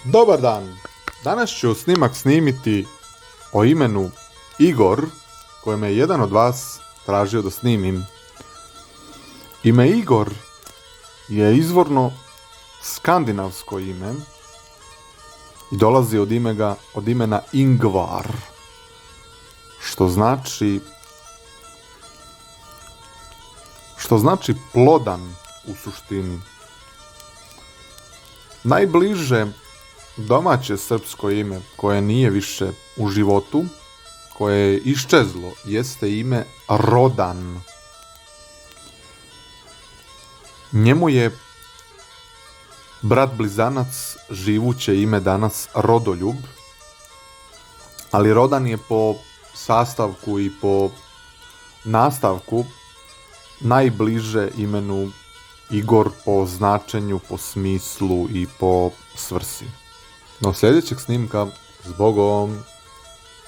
Dobar dan! Danas ću snimak snimiti o imenu Igor, koje me je jedan od vas tražio da snimim. Ime Igor je izvorno skandinavsko ime i dolazi od imena Ingvar, što znači plodan u suštini. Najbliže domaće srpsko ime koje nije više u životu, koje je iščezlo, jeste ime Rodan. Njemu je brat blizanac živuće ime danas Rodoljub, ali Rodan je po sastavku i po nastavku najbliže imenu Igor po značenju, po smislu i po svrsi. Do sljedećeg snimka, zbogom!